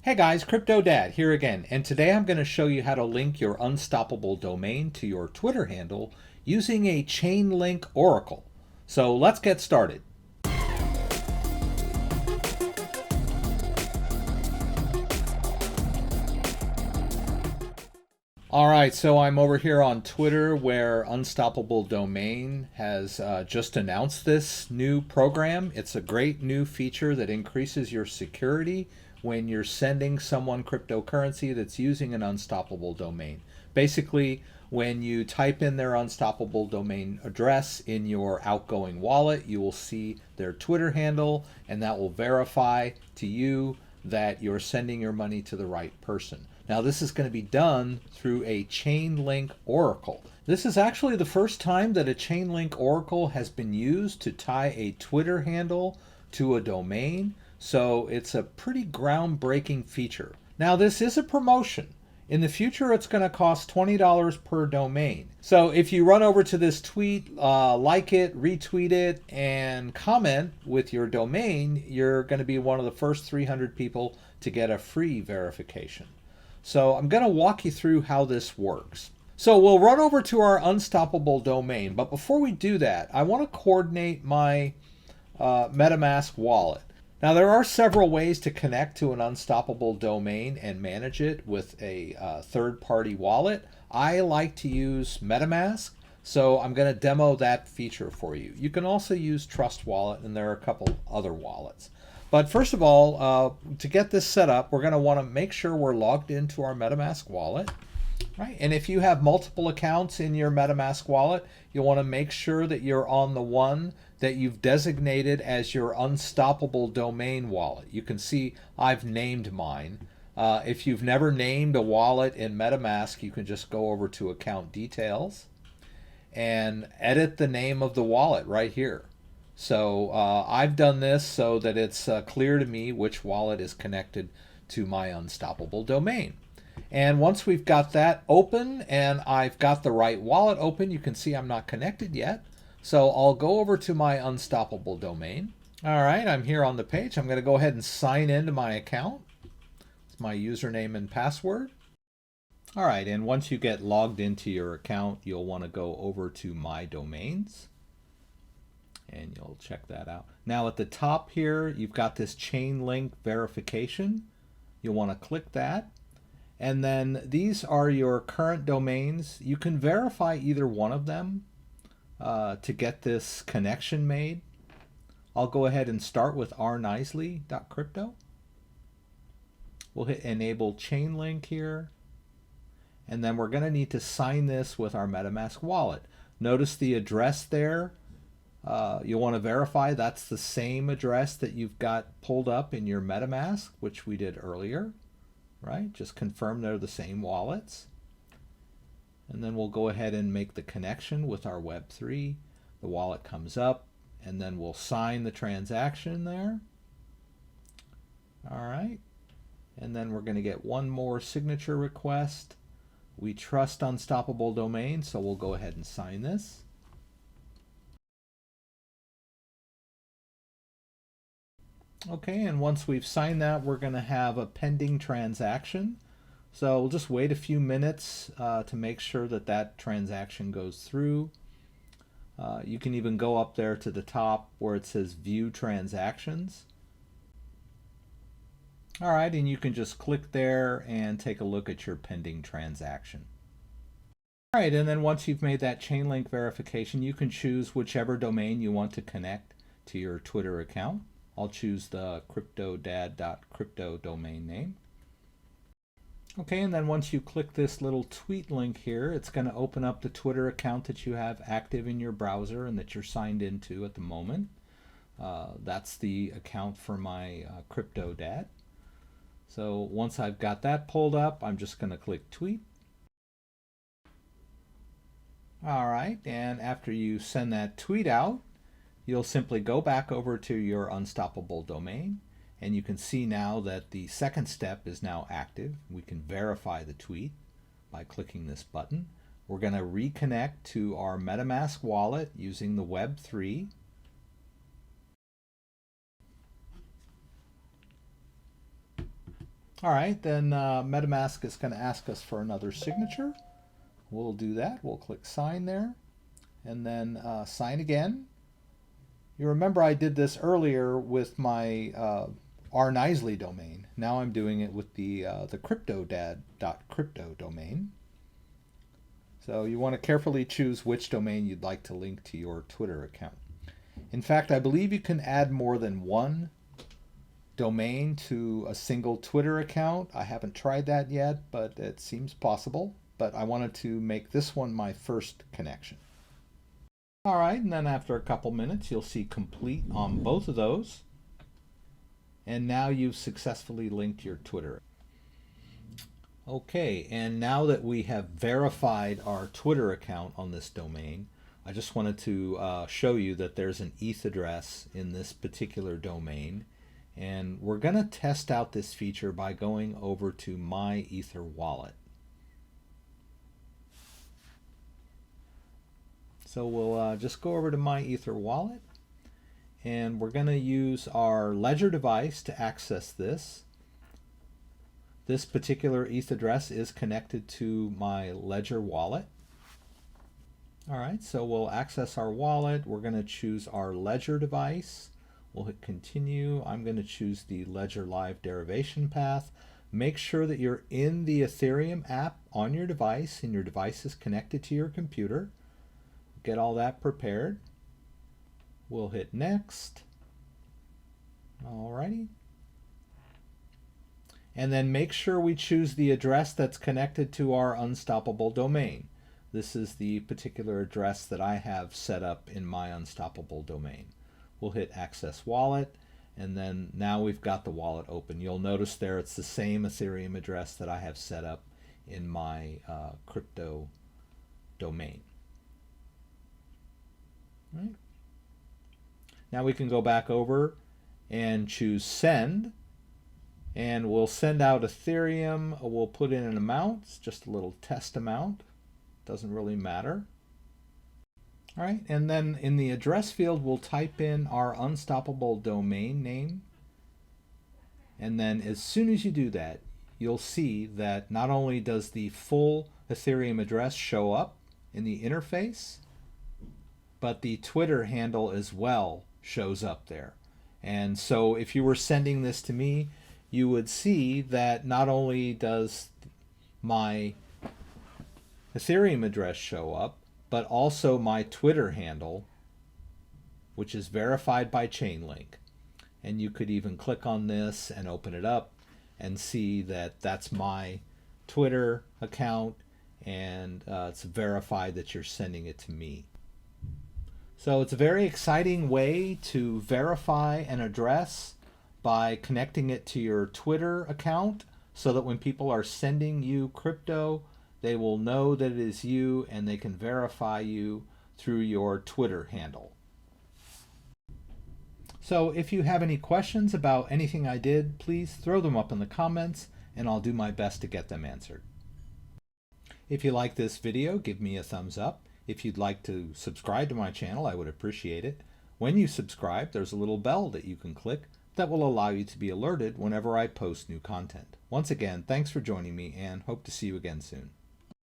Hey guys, CryptoDad here again, and today I'm going to show you how to link your unstoppable domain to your Twitter handle using a chain link oracle. So let's get started. All right, so I'm over here on Twitter where Unstoppable Domain has just announced this new program. It's a great new feature that increases your security when you're sending someone cryptocurrency that's using an unstoppable domain. Basically, when you type in their unstoppable domain address in your outgoing wallet, you will see their Twitter handle, and that will verify to you that you're sending your money to the right person. Now this is going to be done through a chain link oracle. This is actually the first time that a chain link oracle has been used to tie a Twitter handle to a domain, so it's a pretty groundbreaking feature. Now this is a promotion. In the future, it's going to cost $20 per domain. So if you run over to this tweet, like it, retweet it, and comment with your domain, you're going to be one of the first 300 people to get a free verification. So I'm going to walk you through how this works. So we'll run over to our unstoppable domain, but before we do that, I want to coordinate my Metamask wallet. Now there are several ways to connect to an unstoppable domain and manage it with a third-party wallet. I like to use Metamask, so I'm going to demo that feature for you. You can also use Trust Wallet, and there are a couple other wallets. But first of all, to get this set up, we're going to want to make sure we're logged into our Metamask wallet. Right? And if you have multiple accounts in your Metamask wallet, you'll want to make sure that you're on the one that you've designated as your unstoppable domain wallet. You can see I've named mine. If you've never named a wallet in Metamask, you can just go over to account details and edit the name of the wallet right here. So I've done this so that it's clear to me which wallet is connected to my unstoppable domain. And once we've got that open and I've got the right wallet open, you can see I'm not connected yet. So I'll go over to my unstoppable domain. All right, I'm here on the page. I'm going to go ahead and sign into my account. It's my username and password. All right, and once you get logged into your account, you'll want to go over to My Domains. And you'll check that out. Now at the top here, you've got this chain link verification. You'll want to click that. And then these are your current domains. You can verify either one of them to get this connection made. I'll go ahead and start with rnicely.crypto. We'll hit enable chain link here. And then we're going to need to sign this with our Metamask wallet. Notice the address there. You'll want to verify that's the same address that you've got pulled up in your Metamask, which we did earlier. Right? Just confirm they're the same wallets. And then we'll go ahead and make the connection with our Web3. The wallet comes up, and then we'll sign the transaction there. All right. And then we're going to get one more signature request. We trust Unstoppable Domain, so we'll go ahead and sign this. Okay, and once we've signed that, we're going to have a pending transaction. So we'll just wait a few minutes to make sure that that transaction goes through. You can even go up there to the top where it says View Transactions. All right, and you can just click there and take a look at your pending transaction. All right, and then once you've made that chain link verification, you can choose whichever domain you want to connect to your Twitter account. I'll choose the CryptoDad.crypto domain name. Okay, and then once you click this little tweet link here, it's going to open up the Twitter account that you have active in your browser and that you're signed into at the moment. That's the account for my CryptoDad. So once I've got that pulled up, I'm just going to click tweet. All right, and after you send that tweet out, you'll simply go back over to your unstoppable domain, and you can see now that the second step is now active. We can verify the tweet by clicking this button. We're going to reconnect to our Metamask wallet using the Web3. All right, then Metamask is going to ask us for another signature. We'll do that. We'll click sign there and then sign again. You remember I did this earlier with my R. Knisely domain. Now I'm doing it with the CryptoDad.crypto domain. So you want to carefully choose which domain you'd like to link to your Twitter account. In fact, I believe you can add more than one domain to a single Twitter account. I haven't tried that yet, but it seems possible. But I wanted to make this one my first connection. All right, and then after a couple minutes, you'll see complete on both of those. And now you've successfully linked your Twitter. Okay, and now that we have verified our Twitter account on this domain, I just wanted to show you that there's an ETH address in this particular domain. And we're going to test out this feature by going over to My Ether Wallet. So we'll just go over to My Ether Wallet, and we're going to use our Ledger device to access this. This particular ETH address is connected to my Ledger wallet. All right, so we'll access our wallet. We're going to choose our Ledger device. We'll hit continue. I'm going to choose the Ledger Live derivation path. Make sure that you're in the Ethereum app on your device and your device is connected to your computer. Get all that prepared. We'll hit next. Alrighty. And then make sure we choose the address that's connected to our unstoppable domain. This is the particular address that I have set up in my unstoppable domain. We'll hit access wallet, and then now we've got the wallet open. You'll notice there it's the same Ethereum address that I have set up in my crypto domain. Right. Now we can go back over and choose send, and we'll send out Ethereum. We'll put in an amount. It's just a little test amount. Doesn't really matter. All right, and then in the address field, we'll type in our unstoppable domain name. And then as soon as you do that, you'll see that not only does the full Ethereum address show up in the interface, but the Twitter handle as well shows up there. And so if you were sending this to me, you would see that not only does my Ethereum address show up, but also my Twitter handle, which is verified by Chainlink. And you could even click on this and open it up and see that that's my Twitter account, and it's verified that you're sending it to me. So it's a very exciting way to verify an address by connecting it to your Twitter account so that when people are sending you crypto, they will know that it is you and they can verify you through your Twitter handle. So if you have any questions about anything I did, please throw them up in the comments and I'll do my best to get them answered. If you like this video, give me a thumbs up. If you'd like to subscribe to my channel, I would appreciate it. When you subscribe, there's a little bell that you can click that will allow you to be alerted whenever I post new content. Once again, thanks for joining me and hope to see you again soon.